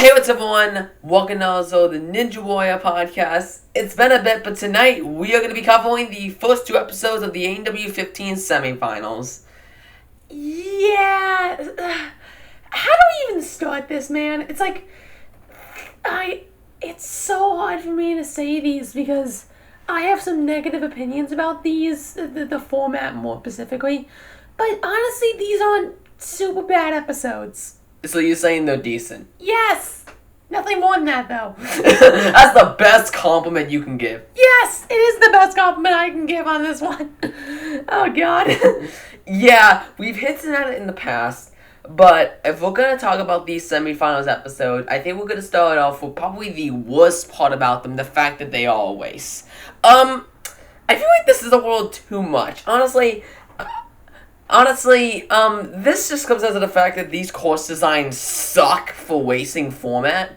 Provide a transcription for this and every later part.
Hey, what's up, everyone? Welcome to the Ninja Warrior podcast. It's been a bit, but tonight we are going to be covering the first two episodes of the ANW 15 semifinals. Yeah, how do we even start this, man? It's like, it's so hard for me to say these because I have some negative opinions about these, the format more specifically. But honestly, these aren't super bad episodes. So you're saying they're decent? Yes! Nothing more than that, though. That's the best compliment you can give. Yes! It is the best compliment I can give on this one. Oh, God. Yeah, we've hinted at it in the past, but if we're going to talk about these semifinals episode, I think we're going to start off with probably the worst part about them, the fact that they are a waste. I feel like this is a little too much. Honestly, this just comes down to the fact that these course designs suck for wasting format.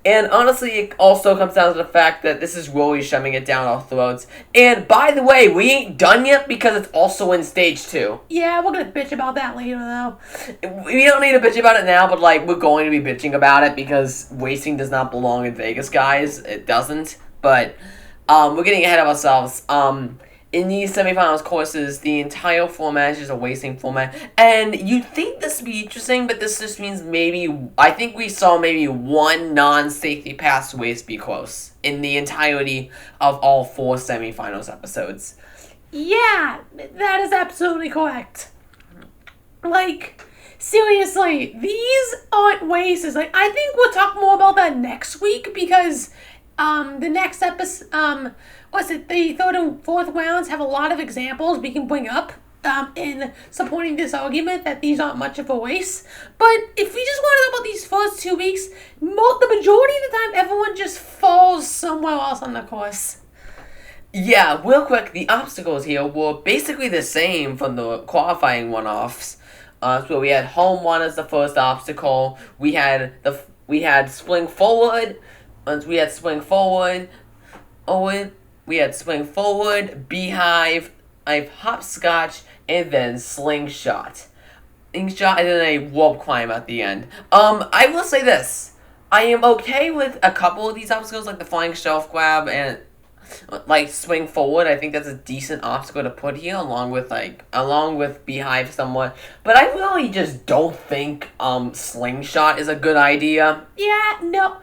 And honestly, it also comes down to the fact that this is really shoving it down our throats. And by the way, we ain't done yet because it's also in stage 2. Yeah, we're gonna bitch about that later, though. We don't need to bitch about it now, but we're going to be bitching about it because wasting does not belong in Vegas, guys. It doesn't. But, we're getting ahead of ourselves. In these semifinals courses, the entire format is just a wasting format. And you'd think this would be interesting, but this just means I think we saw maybe one non-safety pass waste be close in the entirety of all 4 semifinals episodes. Yeah, that is absolutely correct. Seriously, these aren't wastes. I think we'll talk more about that next week because the next episode, the third and fourth rounds have a lot of examples we can bring up in supporting this argument that these aren't much of a waste. But if we just want to talk about these first 2 weeks, the majority of the time everyone just falls somewhere else on the course. Yeah, real quick, the obstacles here were basically the same from the qualifying one-offs. So we had home run as the first obstacle. We had swing forward. We had swing forward. We had swing forward, beehive, hopscotch, and then slingshot. And then a rope climb at the end. I will say this. I am okay with a couple of these obstacles, like the flying shelf grab and swing forward. I think that's a decent obstacle to put here, along with beehive somewhat. But I really just don't think slingshot is a good idea. Yeah, no.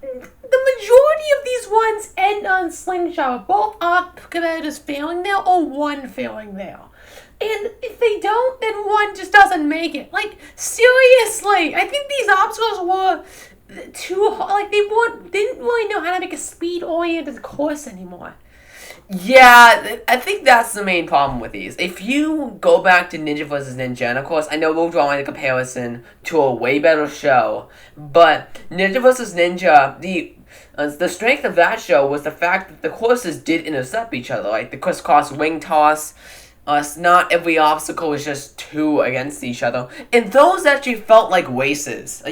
The majority of these ones end on slingshot. Both are competitors failing there or one failing there. And if they don't, then one just doesn't make it. Seriously, I think these obstacles were too hard. They didn't really know how to make a speed-oriented course anymore. Yeah, I think that's the main problem with these. If you go back to Ninja vs. Ninja, and of course, I know we're drawing a comparison to a way better show, but Ninja vs. Ninja, the strength of that show was the fact that the courses did intercept each other, like the crisscross wing toss. Not every obstacle was just 2 against each other, and those actually felt like races.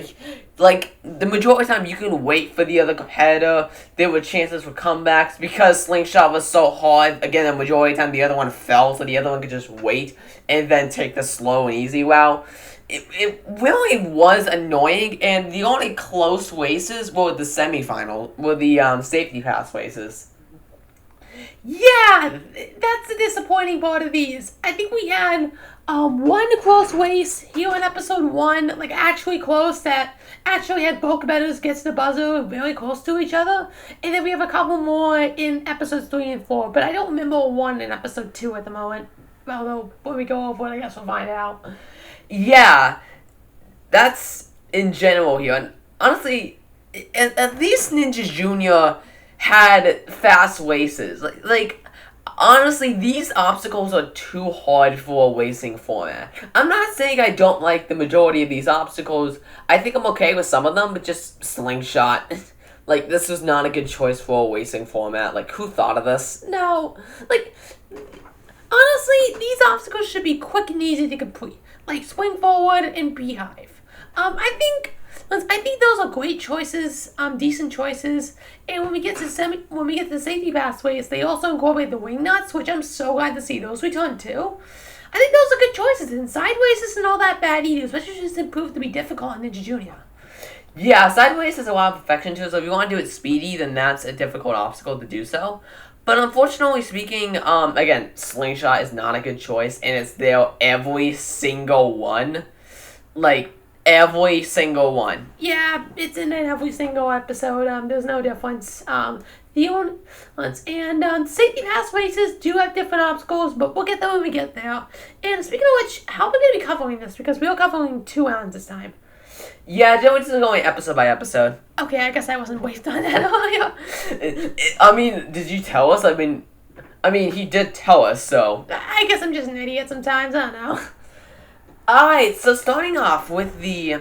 Like the majority of the time, you can wait for the other competitor. There were chances for comebacks because slingshot was so hard. Again, the majority of the time, the other one fell, so the other one could just wait and then take the slow and easy route. It really was annoying, and the only close races were the safety pass races. Yeah, that's the disappointing part of these. I think we had one close race here in episode 1, actually close, that actually had both competitors get to the buzzer very close to each other. And then we have a couple more in episodes 3 and 4, but I don't remember one in episode 2 at the moment. Although, when we go over it, I guess we'll find out. Yeah, that's in general here. And honestly, at least Ninja Jr. had fast races. Honestly, these obstacles are too hard for a racing format. I'm not saying I don't like the majority of these obstacles. I think I'm okay with some of them, but just slingshot. This was not a good choice for a racing format. Who thought of this? No. Honestly, these obstacles should be quick and easy to complete. Swing forward and beehive. I think those are great choices, decent choices. And when we get to the safety pathways, they also incorporate the wing nuts, which I'm so glad to see those return too. I think those are good choices, and sideways isn't all that bad either, especially since it proved to be difficult in Ninja Junior. Yeah, sideways has a lot of perfection to it, so if you want to do it speedy, then that's a difficult obstacle to do so. But unfortunately speaking, again, slingshot is not a good choice, and it's there every single one. Like, every single one. Yeah, it's in every single episode. There's no difference. The only and safety pass races do have different obstacles, but we'll get there when we get there. And speaking of which, how are we going to be covering this? Because we are covering 2 rounds this time. Yeah, Joe, it's going episode by episode. Okay, I guess I wasn't based on that earlier. I mean, did you tell us? I mean, he did tell us, so. I guess I'm just an idiot sometimes. I don't know. Alright, so starting off with the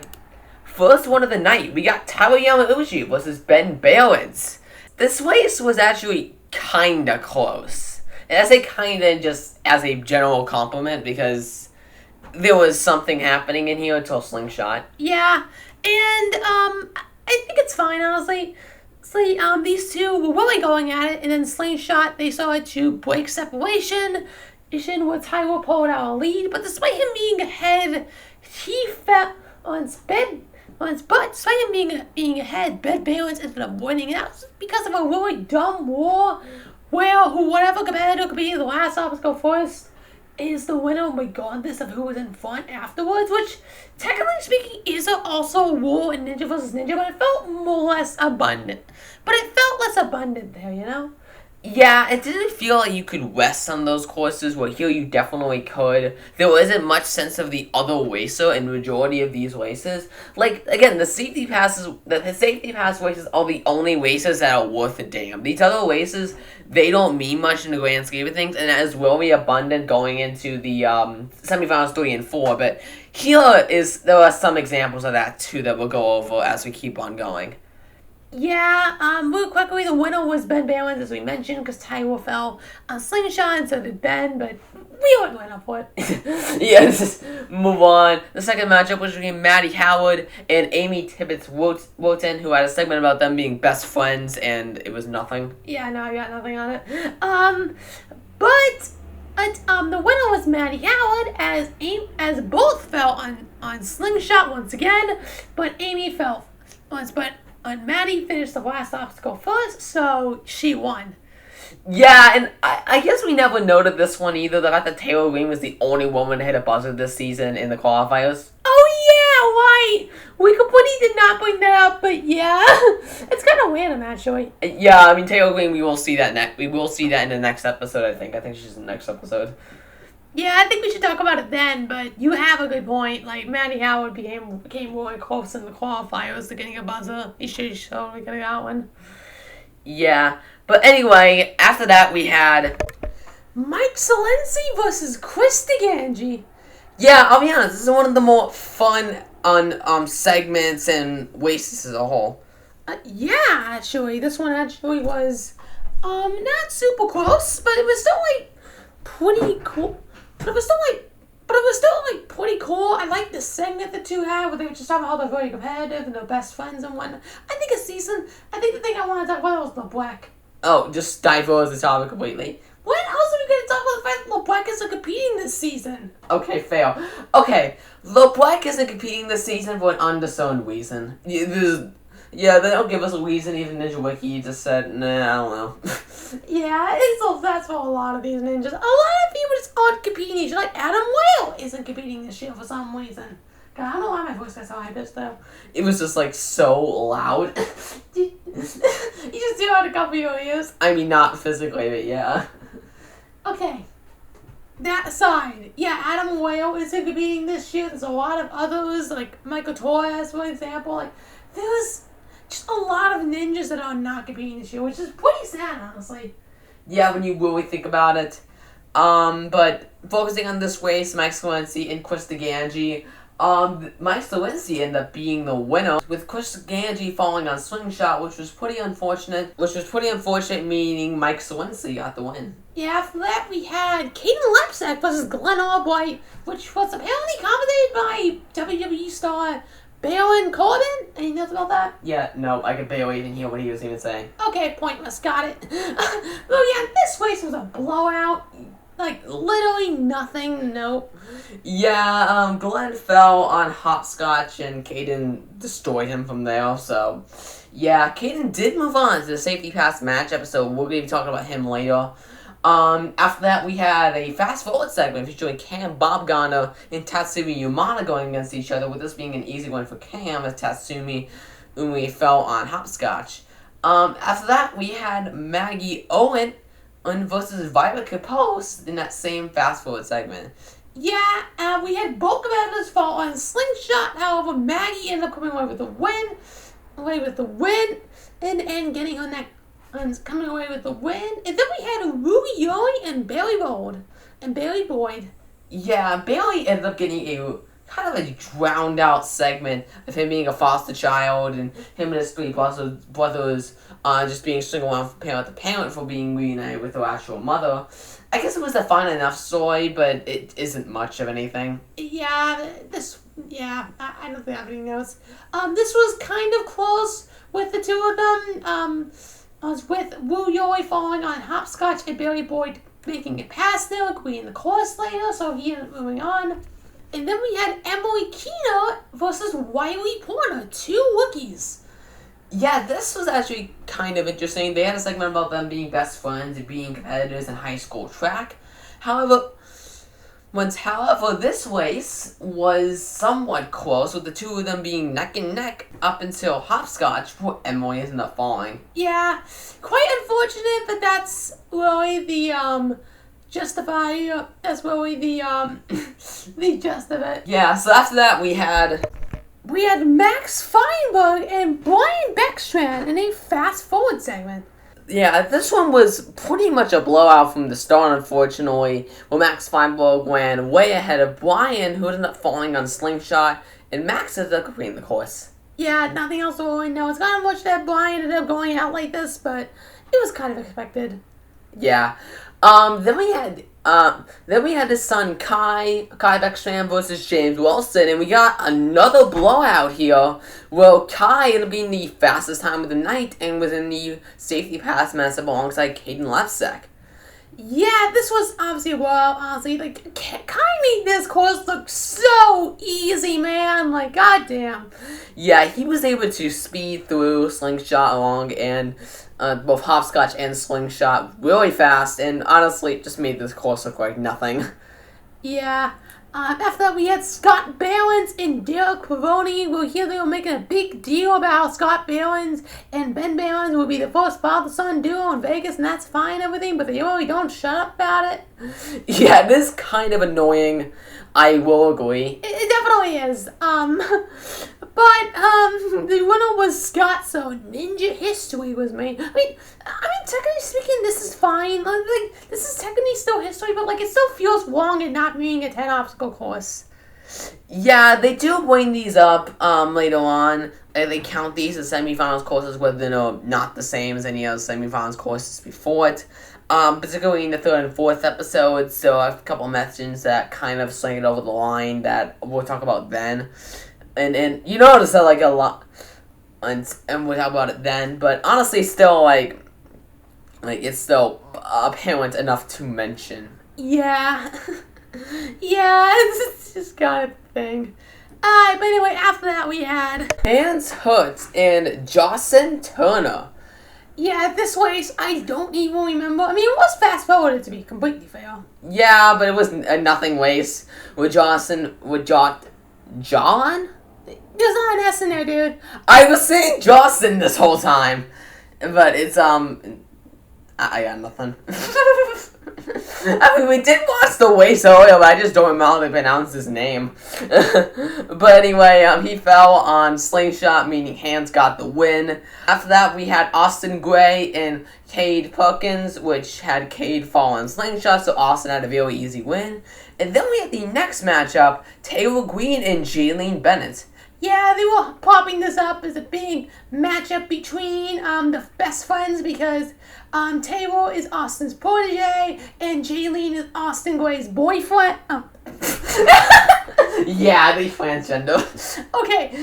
first one of the night, we got Tyler Yamauchi versus Ben Balance. This race was actually kinda close. And I say kinda just as a general compliment because there was something happening in here until Slingshot. Yeah, and I think it's fine, honestly. These two were really going at it, and then Slingshot, they started to break separation. With Tyler pulled out a lead, but despite him being ahead, he fell on his bed. But despite him being ahead, Ben Balance ended up winning. And that was because of a really dumb war where whatever competitor could be the last obstacle first is the winner regardless of who was in front afterwards, which technically speaking is also a war in Ninja vs. Ninja, but it felt more or less abundant. But it felt less abundant there, you know? Yeah, it didn't feel like you could rest on those courses, where here you definitely could. There wasn't much sense of the other racer in majority of these races. Like, again, the safety pass races are the only races that are worth a damn. These other races, they don't mean much in the grand scheme of things, and that is really abundant going into the semifinals 3 and 4, but there are some examples of that too that we'll go over as we keep on going. Yeah, real quickly, the winner was Ben Balance, as we mentioned, because Tyler fell on Slingshot, and so did Ben, but we weren't going up for it. Yeah, let's just move on. The second matchup was between Maddie Howard and Amy Tibbetts-Wotan, who had a segment about them being best friends, and it was nothing. Yeah, no, I got nothing on it. The winner was Maddie Howard, as both fell on Slingshot once again, but Amy fell once, and Maddie finished the last obstacle first, so she won. Yeah, and I guess we never noted this one either. The fact that Taylor Green was the only woman to hit a buzzer this season in the qualifiers. Oh yeah, right. We completely did not bring that up, but yeah, it's kind of random actually. Yeah, I mean Taylor Green. We will see that in the next episode. I think she's in the next episode. Yeah, I think we should talk about it then, but you have a good point. Like, Maddie Howard became really close in the qualifiers to getting a buzzer. He should totally could have got one. Yeah, but anyway, after that we had Mike Salensi versus Chris DeGangi. Yeah, I'll be honest, this is one of the more fun segments and races as a whole. Yeah, actually, this one actually was not super close, but it was still like pretty cool. But it was still pretty cool. I liked the segment the two had where they were just talking about how they're very competitive and they're best friends and whatnot. I think the thing I want to talk about was LeBlanc. Oh, just divulge the topic completely. What else are we going to talk about the fact that LeBlanc isn't competing this season? Okay, fail. Okay, LeBlanc isn't competing this season for an undiscerned reason. Yeah, they don't give us a reason. Even Ninja Wiki just said, nah, I don't know. Yeah, that's for a lot of these ninjas. A lot of people just aren't competing each other. Like Adam Whale isn't competing this year for some reason. God, I don't know why my voice got so high pitched though. It was just like so loud. You just do how to cover your ears. I mean, not physically, but yeah. Okay. That aside, yeah, Adam Whale isn't competing this year. There's a lot of others, like Michael Torres, for example. Like, there's just a lot of ninjas that are not competing this year, which is pretty sad, honestly. Yeah, when you really think about it. But focusing on this race, Mike Scolensi and Chris DeGangi. Mike Scolensi ended up being the winner, with Chris DeGangi falling on Slingshot, which was pretty unfortunate. Meaning Mike Scolensi got the win. Yeah, after that we had Caden Lepsack versus Glenn Albright, which was apparently commentated by WWE star Baron Corbin? Any notes about that? Yeah, no, I could barely even hear what he was even saying. Okay, pointless, got it. Well, yeah, this race was a blowout. Like, literally nothing, nope. Yeah, Glenn fell on hopscotch and Caden destroyed him from there, so... Yeah, Caden did move on to the safety pass match episode. We're going to be talking about him later. After that, we had a fast-forward segment featuring Cam, Bob Garner, and Tatsumi Yamada going against each other, with this being an easy one for Cam as Tatsumi Umi fell on hopscotch. After that, we had Maggie Owen versus Violet Capos in that same fast-forward segment. Yeah, we had both competitors fall on slingshot. However, Maggie ended up coming away with the win, and getting on that, and coming away with the win. And then we had Ruby Yoi and Bailey Boyd. Yeah, Bailey ended up getting a kind of a drowned out segment of him being a foster child and him and his three brothers just being single out from parent to parent for being reunited with their actual mother. I guess it was a fun enough story, but it isn't much of anything. I don't think I have any notes. This was kind of close with the two of them. I was with Wu Yoi falling on hopscotch and Bailey Boyd making it past them, agreeing the course later, so he ended up moving on. And then we had Emily Keener versus Wiley Porter, two rookies. Yeah, this was actually kind of interesting. They had a segment about them being best friends and being competitors in high school track. However, this race was somewhat close, with the two of them being neck and neck up until hopscotch, where Emily ended up falling. Yeah, quite unfortunate, but that's really the gist of it. Yeah, so after that we had Max Feinberg and Brian Beckstrand in a fast-forward segment. Yeah, this one was pretty much a blowout from the start, unfortunately, where Max Feinberg ran way ahead of Brian, who ended up falling on slingshot, and Max ended up completing the course. Yeah, nothing else to really know. It's kind of unfortunate that Brian ended up going out like this, but it was kind of expected. Yeah. Then we had his son Kai Beckstrand versus James Wilson, and we got another blowout here, where Kai ended up being the fastest time of the night and was in the safety pass matchup alongside Caden Lepsek. Yeah, this was obviously a blowout, honestly. Like, Kai made this course look so easy, man. Like, goddamn. Yeah, he was able to speed through slingshot along and both hopscotch and slingshot really fast, and honestly, it just made this course look like nothing. Yeah. After that, we had Scott Balance and Derek Pavoni. We'll hear they were making a big deal about how Scott Balance and Ben Balance will be the first father-son duo in Vegas, and that's fine and everything, but they really don't shut up about it. Yeah, this is kind of annoying. I will agree. It definitely is. But the winner was Scott, so Ninja History was made. I mean, technically speaking, this is fine. Like, this is technically still history, but, like, it still feels wrong in not being a 10-obstacle course. Yeah, they do bring these up later on. They count these as semifinals courses, whether they're not the same as any other semifinals courses before it. Particularly in the third and fourth episodes, so I have a couple of mentions that kind of swing it over the line that we'll talk about then. And you notice that, like, a lot, and we'll talk about it then, but honestly, still, like it's still apparent enough to mention. Yeah. Yeah, it's just kind of a thing. But anyway, after that we had Hans Hurt and Jocelyn Turner. Yeah, this race, I don't even remember. I mean, it was fast-forwarded, to be completely fair. Yeah, but it was a nothing race with Jocelyn, John? There's not an S in there, dude. I was saying Jocelyn this whole time, but it's, I got nothing. I mean, we did watch the race earlier, but I just don't remember how to pronounce his name. But anyway, he fell on slingshot, meaning Hans got the win. After that, we had Austin Gray and Cade Perkins, which had Cade fall on slingshot, so Austin had a really easy win. And then we had the next matchup, Taylor Green and Jaylene Bennett. Yeah, they were popping this up as a big matchup between the best friends because Taylor is Austin's protege and Jaylene is Austin Gray's boyfriend. Yeah, the transgender. Okay,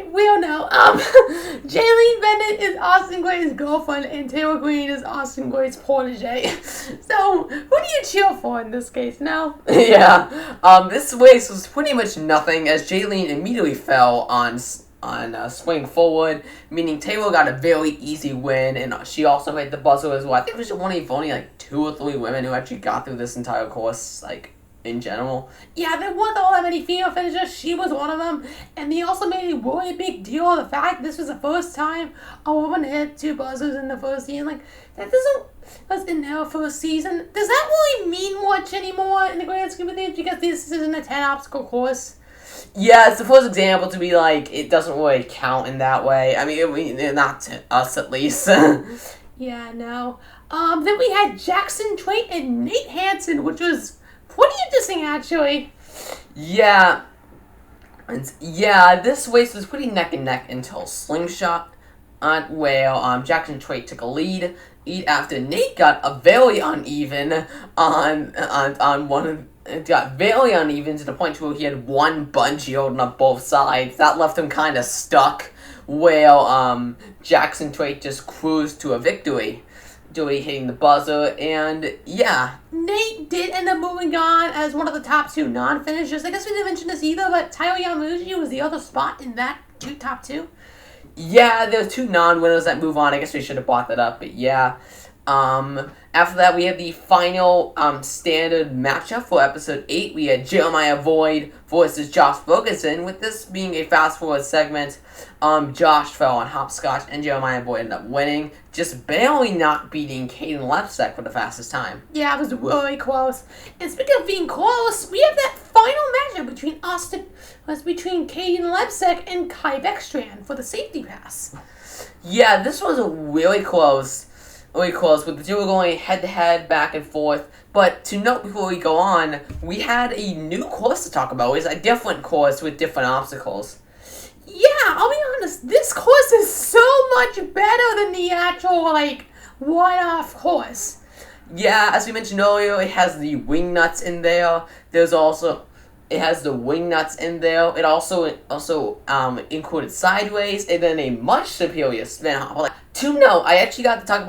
we all know. Jaylene Bennett is Austin Gray's girlfriend, and Taylor Green is Austin Gray's protege. So, who do you cheer for in this case? No. Yeah. This race was pretty much nothing as Jaylene immediately fell on swing forward, meaning Taylor got a very easy win, and she also hit the buzzer as well. I think it was one of only like 2 or 3 women who actually got through this entire course, like, in general. Yeah, there weren't all that many female finishers. She was one of them. And they also made a really big deal of the fact this was the first time a woman hit 2 buzzers in the first season. Like, that was in their first season. Does that really mean much anymore in the grand scheme of things? Because this isn't a 10 obstacle course. Yeah, it's the first example to be like, it doesn't really count in that way. I mean, not to us at least. Yeah, no. Then we had Jackson Twait and Nate Hansen, which was pretty interesting, actually. Yeah. This race was pretty neck and neck until Slingshot, where Jackson Twait took a lead after Nate got a very uneven on one of. It got very uneven to the point where he had one bungee holding up both sides. That left him kind of stuck, where Jackson Twait just cruised to a victory, hitting the buzzer, and yeah. Nate did end up moving on as one of the top 2 non-finishers. I guess we didn't mention this either, but Tyler Yamuji was the other spot in that top 2. Yeah, there were 2 non-winners that move on. I guess we should have brought that up, but yeah. After that, we have the final standard matchup for episode 8. We had Jeremiah Void versus Josh Ferguson. With this being a fast forward segment, Josh fell on hopscotch and Jeremiah Void ended up winning, just barely not beating Caden Lepsek for the fastest time. Yeah, it was really close. And speaking of being close, we have that final matchup between Caden Lepsek and Kai Beckstrand for the safety pass. Yeah, this was really close, with the 2 going head-to-head, back and forth. But to note before we go on, we had a new course to talk about. It was a different course with different obstacles. Yeah, I'll be honest, this course is so much better than the actual, one-off course. Yeah, as we mentioned earlier, it has the wing nuts in there. It has the wing nuts in there. It also included sideways and then a much superior spin hop. To note, I actually got to talk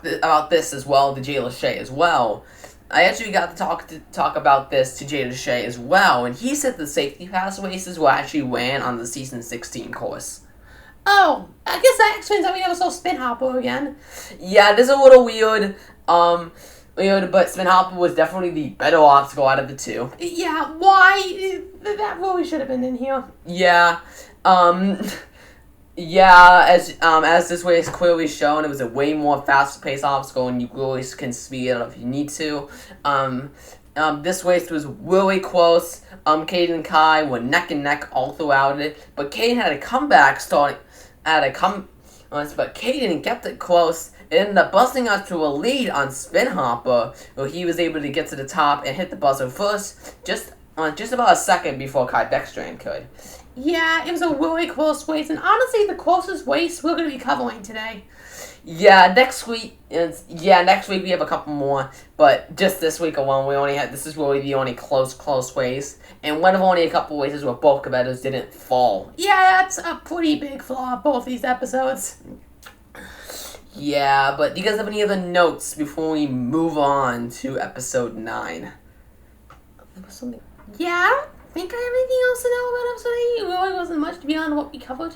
about this as well to Jay Lachey as well. I actually got to talk about this to Jay Lachey as well, and he said the safety pass races were actually ran on the season 16 course. Oh, I guess that explains why we never saw Spin Hopper again. Yeah, this is a little weird. But Spin Hopper was definitely the better obstacle out of the 2. Yeah, why? That really should have been in here. Yeah, as this way is clearly shown, it was a way more fast-paced obstacle, and you really can speed it up if you need to. This race was really close. Caden and Kai were neck and neck all throughout it, but Caden had a comeback but Caden kept it close. It ended up busting out to a lead on Spin Hopper, where he was able to get to the top and hit the buzzer first, just about a second before Kai Beckstrand could. Yeah, it was a really close race, and honestly, the closest race we're going to be covering today. Yeah, next week we have a couple more, but just this week alone, this is really the only close race, and one of only a couple races where both competitors didn't fall. Yeah, that's a pretty big flaw of both these episodes. Yeah, but do you guys have any other notes before we move on to episode 9? There was something. Yeah, I don't think I have anything else to know about episode 8. It really wasn't much beyond what we covered.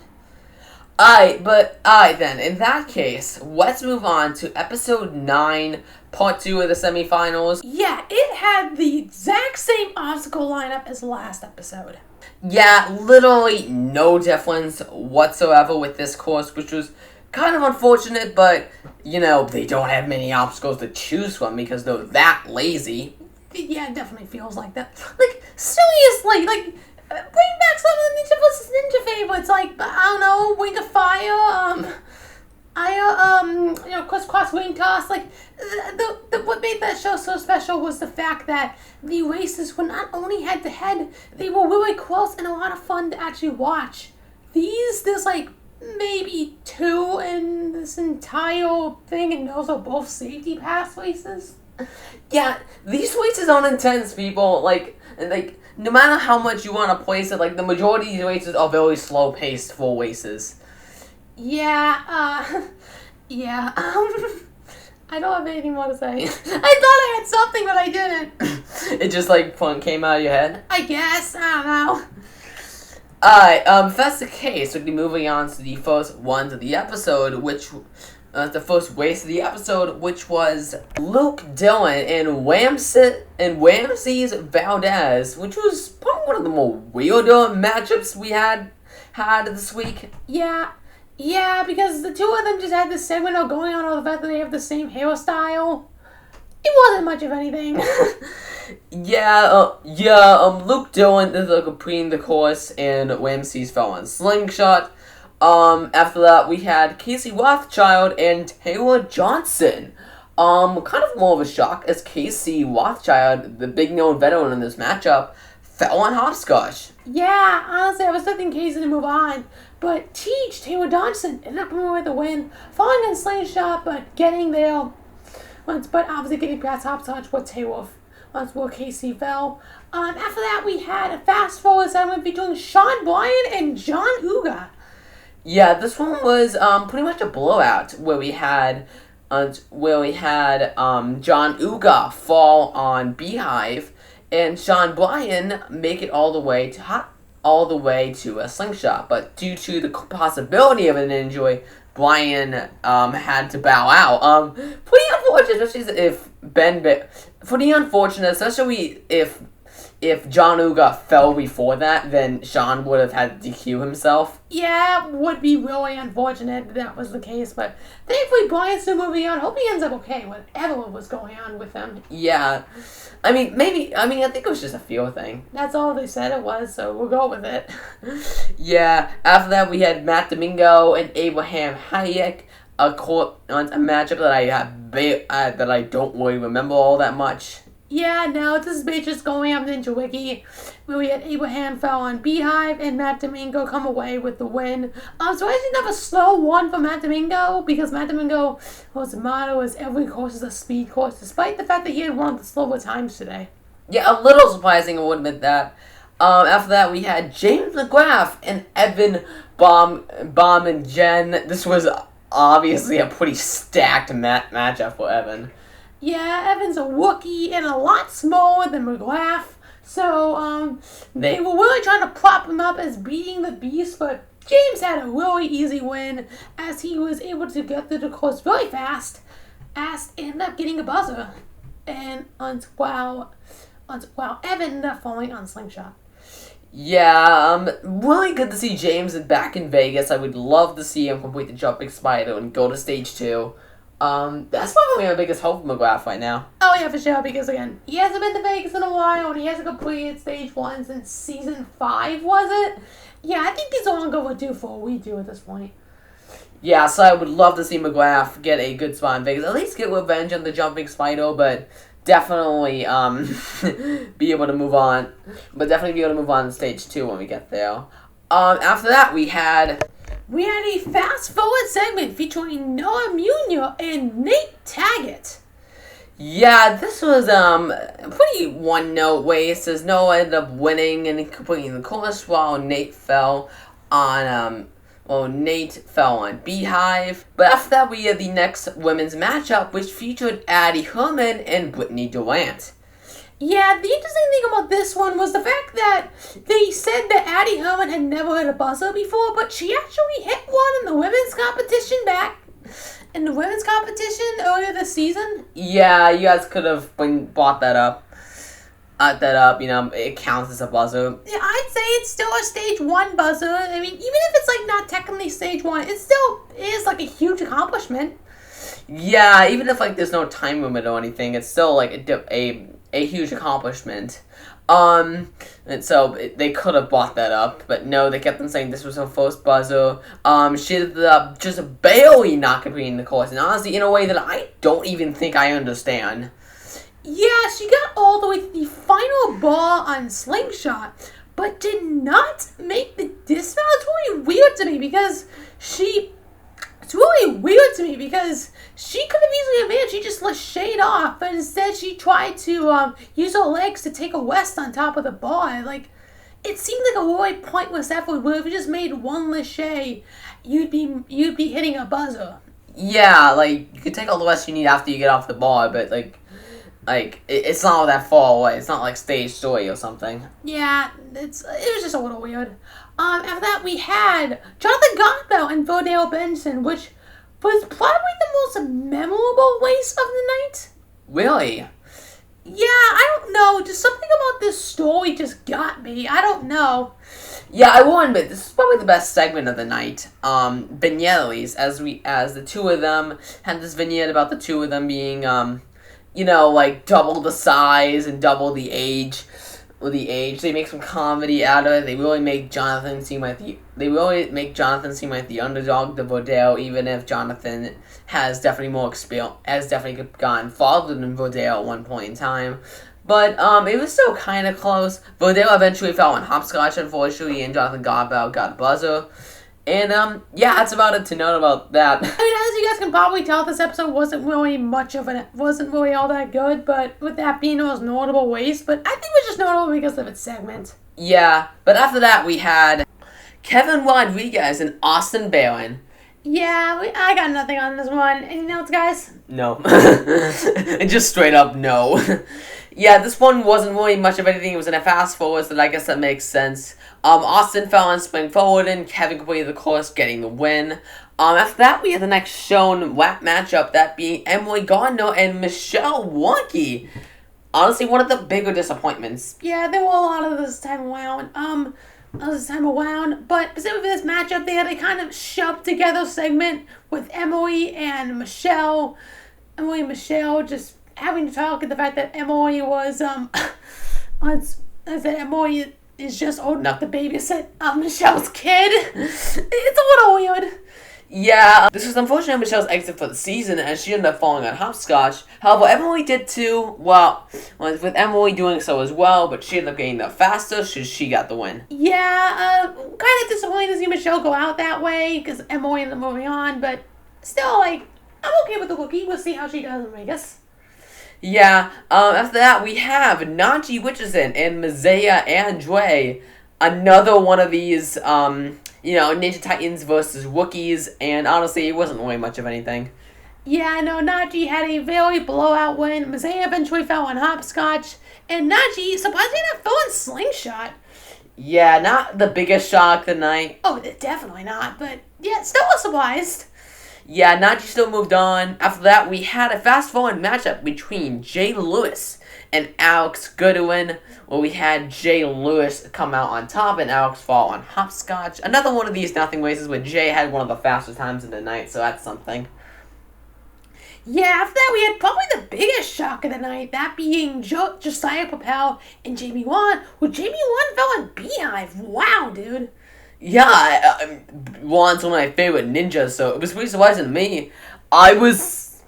Alright then, in that case, let's move on to episode 9, part 2 of the semifinals. Yeah, it had the exact same obstacle lineup as last episode. Yeah, literally no difference whatsoever with this course, which was kind of unfortunate, but, they don't have many obstacles to choose from because they're that lazy. Yeah, it definitely feels like that. Seriously, bring back some of the Ninja vs. Ninja favorites, I don't know, Wing of Fire, Crisscross Wing Toss. What made that show so special was the fact that the races were not only head-to-head, they were really close and a lot of fun to actually watch. There's maybe 2 in this entire thing, and those are both safety pass races. Yeah, these races aren't intense, people. Like no matter how much you want to place it, like the majority of these races are very slow paced full races. Yeah, yeah, I don't have anything more to say. I thought I had something, but I didn't. It just like came out of your head. I guess, I don't know. Alright, if that's the case, we'll be moving on to the first ones of the episode, which, the first race of the episode, which was Luke Dillon and Ramses Valdez, which was probably one of the more weirder matchups we had this week. Yeah, because the two of them just had this segment of going on all the fact that they have the same hairstyle. It wasn't much of anything. Luke Dillon is like completing the course, and Ramses fell on slingshot. After that, we had Casey Rothschild and Taylor Johnson. Kind of more of a shock as Casey Rothschild, the big known veteran in this matchup, fell on hopscotch. Yeah, honestly, I was expecting Casey to move on, but Taylor Johnson ended up with the win, falling on slingshot, but getting there. But obviously getting past hopscotch where Casey fell. After that, we had a fast forward segment between Sean Bryan and John Uga. Yeah, this one was pretty much a blowout where we had John Uga fall on Beehive and Sean Bryan make it all the way to a slingshot. But due to the possibility of an injury, Bryan had to bow out. Pretty unfortunate, especially if John Uga fell before that, then Sean would have had to DQ himself. Yeah, it would be really unfortunate if that was the case, but thankfully Bryan's still moving on. Hope he ends up okay, whatever was going on with him. Yeah. I think it was just a feel thing. That's all they said it was, so we'll go with it. Yeah, after that we had Matt Domingo and Abraham Hayek, a matchup that I don't really remember all that much. Yeah, no, this is basically just going up Ninja Wiki, where we had Abraham fell on Beehive and Matt Domingo come away with the win. So I didn't have a slow one for Matt Domingo, because Matt Domingo, his motto is every course is a speed course, despite the fact that he had one of the slower times today. Yeah, a little surprising, I would admit that. After that, we had James McGrath and Evan Baum and Jen. This was obviously a pretty stacked matchup for Evan. Yeah, Evan's a Wookiee and a lot smaller than McGrath, so they were really trying to prop him up as being the beast, but James had a really easy win as he was able to get through the course really fast, ended up getting a buzzer, and while Evan ended up falling on slingshot. Yeah, really good to see James back in Vegas. I would love to see him complete the jumping spider and go to stage 2. That's probably my biggest hope for McGrath right now. Oh yeah, for sure, because again, he hasn't been to Vegas in a while, and he hasn't completed stage 1 since season 5, was it? Yeah, I think he's long overdue for what we do at this point. Yeah, so I would love to see McGrath get a good spot in Vegas, at least get revenge on the jumping spider, but definitely, be able to move on. But definitely be able to move on to stage 2 when we get there. After that, we had a fast-forward segment featuring Noah Munier and Nate Taggart. Yeah, this was a pretty one-note race as Noah ended up winning and completing the course while Nate fell on Beehive. But after that, we had the next women's matchup, which featured Addie Herman and Brittany Durant. Yeah, the interesting thing about this one was the fact that they said that Addie Herman had never hit a buzzer before, but she actually hit one in the women's competition earlier this season. Yeah, you guys could have brought that up. It counts as a buzzer. Yeah, I'd say it's still a stage 1 buzzer. I mean, even if it's like not technically stage 1, it still is like a huge accomplishment. Yeah, even if like there's no time limit or anything, it's still like a huge accomplishment. And so they could have brought that up, but no, they kept on saying this was her first buzzer. She ended up just barely not completing the course, and honestly, in a way that I don't even think I understand. Yeah, she got all the way to the final ball on slingshot, but did not make the dismount. It's really weird to me because she It's really weird to me because she could have easily advanced. She just let Shade off, but instead she tried to use her legs to take a West on top of the bar. Like, it seemed like a really pointless effort where if you just made one Lachey, you'd be hitting a buzzer. Yeah, like, you could take all the West you need after you get off the bar, but, it's not that far away. It's not like stage 3 or something. Yeah, it was just a little weird. After that, we had Jonathan Godbell and Verdale Benson, which was probably the most memorable race of the night. Really? Yeah, I don't know. Just something about this story just got me. I don't know. Yeah, I won, but this is probably the best segment of the night. Vignettes, as the two of them had this vignette about the two of them being, double the size and double the age. They make some comedy out of it. They really make Jonathan seem like the underdog to Verdale, even if Jonathan has definitely more experience, has definitely gotten farther than Verdale at one point in time. But it was still kind of close. Verdale eventually fell on hopscotch, unfortunately, and Jonathan Godbell got a buzzer. And that's about it to note about that. I mean, as you guys can probably tell, this episode wasn't really all that good, but with that being the most notable waste, but I think it was just notable because of its segment. Yeah, but after that we had Kevin Rodriguez and Austin Barron. Yeah, I got nothing on this one. Any notes, guys? No. Just straight up no. Yeah, this one wasn't really much of anything. It was in a fast forward, so I guess that makes sense. Austin fell on spring forward, and Kevin completed the course, getting the win. After that, we had the next shown WAP matchup, that being Emily Gardner and Michelle Wonky. Honestly, one of the bigger disappointments. Yeah, there were a lot of this time around. But specifically for this matchup, they had a kind of shoved together segment with Emily and Michelle. Emily and Michelle just having to talk at the fact that Emily was Emily is just old enough to babysit Michelle's kid. It's a little weird. Yeah, this was unfortunate Michelle's exit for the season, as she ended up falling on hopscotch. However, Emily did too. Well, with Emily doing so as well, but she ended up getting there faster, so she got the win. Yeah, kind of disappointed to see Michelle go out that way, because Emily ended up moving on, but still, I'm okay with the rookie. We'll see how she does in Vegas. Yeah, after that, we have Najee Richardson and Mazaya Andre. Another one of these, Ninja Titans versus rookies, and honestly, it wasn't really much of anything. Yeah, I know. Najee had a very blowout win. Mazaya eventually fell on hopscotch, and Najee surprisingly not fell on slingshot. Yeah, not the biggest shock of the night. Oh, definitely not, but yeah, still was surprised. Yeah, Najee still moved on. After that, we had a fast-forward matchup between Jay Lewis and Alex Goodwin, where we had Jay Lewis come out on top and Alex fall on hopscotch. Another one of these nothing races where Jay had one of the fastest times of the night, so that's something. Yeah, after that, we had probably the biggest shock of the night, that being Josiah Papel and Jamie Wan, where Jamie Wan fell on Beehive. Wow, dude. Yeah, Juan's one of my favorite ninjas, so it was pretty surprising to me. I guess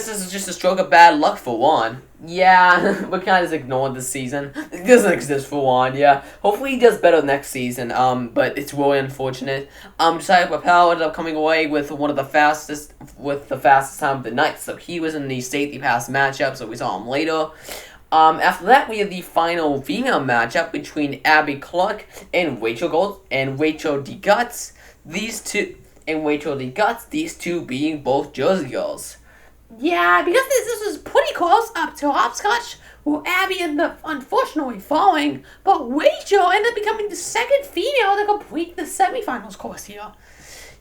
this is just a stroke of bad luck for Juan. Yeah, we kind of just ignored this season. It doesn't exist for Juan, yeah. Hopefully he does better next season, but it's really unfortunate. Josiah Papel ended up coming away with the fastest time of the night, so he was in the safety pass matchup, so we saw him later. After that, we had the final female matchup between Abby Clark and Rachel DeGuts. These two being both Jersey girls. Yeah, because this was pretty close up to hopscotch, where Abby ended up unfortunately falling, but Rachel ended up becoming the second female to complete the semifinals course here.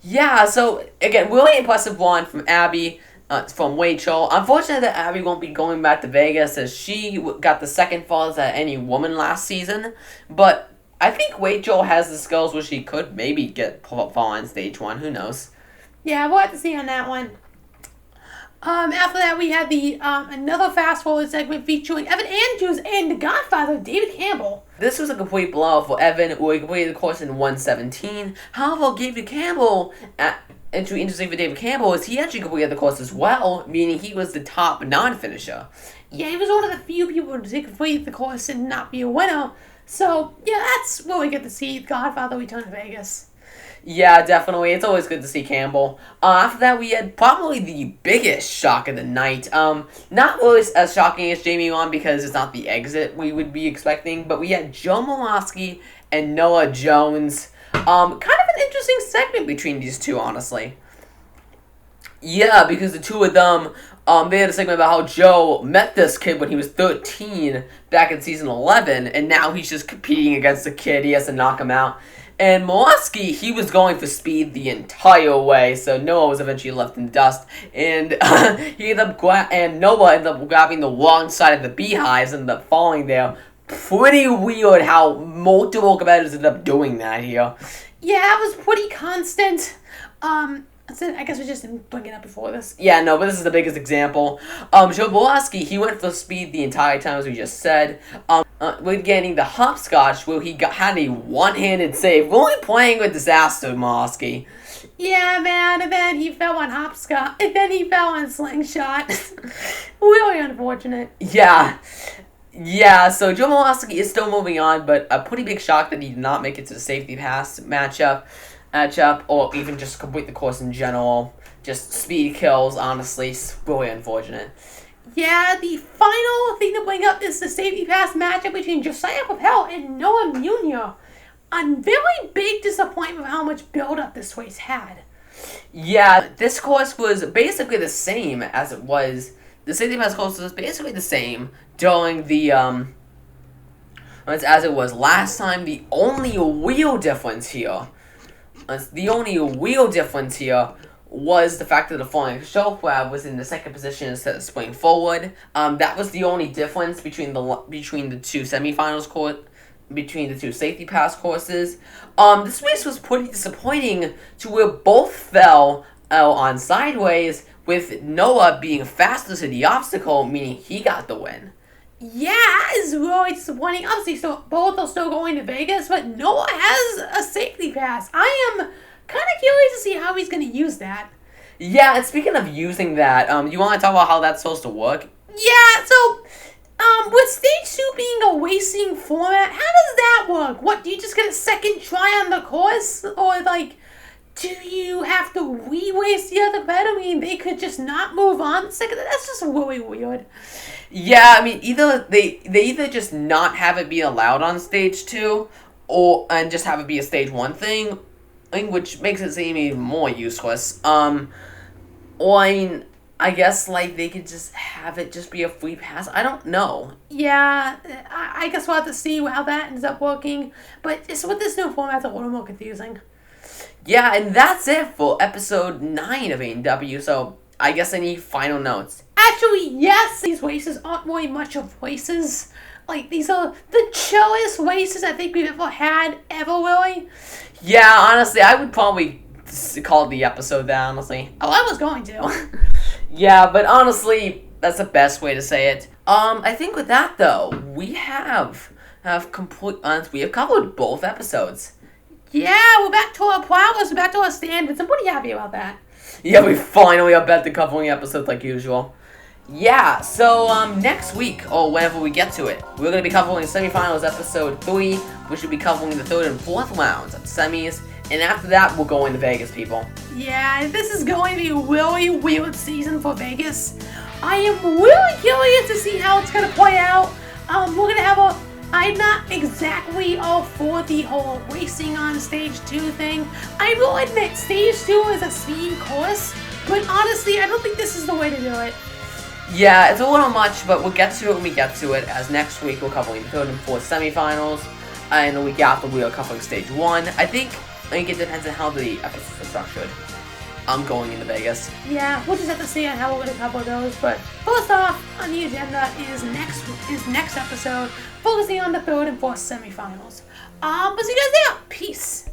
Yeah, so again, really impressive one from Abby. From Rachel. Unfortunately, that Abby won't be going back to Vegas, as she got the second farthest at any woman last season. But I think Rachel has the skills where she could maybe fall on stage 1. Who knows? Yeah, we'll have to see on that one. After that, we had the another fast forward segment featuring Evan Andrews and the Godfather David Campbell. This was a complete blowout for Evan, who completed the course in 1:17. However, David Campbell. Interesting for David Campbell is he actually completed the course as well, meaning he was the top non-finisher. Yeah, he was one of the few people to complete the course and not be a winner. So, yeah, that's really good to see Godfather return to Vegas. Yeah, definitely. It's always good to see Campbell. After that, we had probably the biggest shock of the night. Not really as shocking as Jamie Wan because it's not the exit we would be expecting, but we had Joe Molosky and Noah Jones. Kind of an interesting segment between these two, honestly. Yeah, because the two of them, they had a segment about how Joe met this kid when he was 13 back in season 11, and now he's just competing against the kid. He has to knock him out. And Molosky, he was going for speed the entire way, so Noah was eventually left in dust. And he ended up Noah ended up grabbing the wrong side of the beehives and ended up falling there. Pretty weird how multiple competitors ended up doing that here. Yeah, it was pretty constant. I guess we just didn't bring it up before this. Yeah, no, but this is the biggest example. Joe Molosky, he went for speed the entire time, as we just said. With getting the hopscotch, where he had a one-handed save. We're only playing with disaster, Molosky. Yeah, man, and then he fell on hopscotch, and then he fell on slingshot. Really unfortunate. Yeah. Yeah, so Joe Molosky is still moving on, but a pretty big shock that he did not make it to the safety pass matchup, or even just complete the course in general. Just speed kills, honestly, it's really unfortunate. Yeah, the final thing to bring up is the safety pass matchup between Josiah Papel and Noah Munier. A very big disappointment with how much build-up this race had. Yeah, this course was basically the same as it was. The safety pass course was basically the same during the, as it was last time. The only real difference here was the fact that the falling shelf grab was in the second position instead of spring forward. That was the only difference between the two semifinals between the two safety pass courses. This race was pretty disappointing to where both fell on sideways, with Noah being faster to the obstacle, meaning he got the win. Yeah, it's really disappointing. Obviously, so both are still going to Vegas, but Noah has a safety pass. I am kind of curious to see how he's going to use that. Yeah, and speaking of using that, you want to talk about how that's supposed to work? Yeah, so, with Stage 2 being a racing format, how does that work? What, do you just get a second try on the course? Or, like, do you have to re-race the other competitor? I mean, they could just not move on second. That's just really weird. Yeah, I mean, they either just not have it be allowed on Stage 2, and just have it be a Stage 1 thing, which makes it seem even more useless. Or, I mean, I guess, like, they could just have it just be a free pass. I don't know. Yeah, I guess we'll have to see how that ends up working. But just with this new format, it's a little more confusing. Yeah, and that's it for episode 9 of ANW, so I guess I need final notes. Actually, yes, these races aren't really much of races. Like, these are the chillest races I think we've ever had, really. Yeah, honestly, I would probably call the episode that, honestly. Oh, I was going to. Yeah, but honestly, that's the best way to say it. I think with that, though, we have covered both episodes. Yeah, we're back to our prowess, we're back to our standards. I'm pretty happy about that. Yeah, we finally are back to covering episodes like usual. Yeah, so next week, or whenever we get to it, we're going to be covering Semifinals Episode 3, which will be covering the third and fourth rounds of semis, and after that, we'll go into Vegas, people. Yeah, this is going to be a really weird season for Vegas. I am really curious to see how it's going to play out. We're going to have I'm not exactly all for the whole racing on Stage 2 thing. I will admit, Stage 2 is a speed course, but honestly, I don't think this is the way to do it. Yeah, it's a little much, but we'll get to it when we get to it, as next week we're covering the third and fourth semifinals, and the week after we are covering Stage 1. I think it depends on how the episodes are structured. I'm going into Vegas. Yeah, we'll just have to see on how we're going to cover those, but first off on the agenda is next episode, focusing on the third and fourth semifinals. But see you guys there. Peace.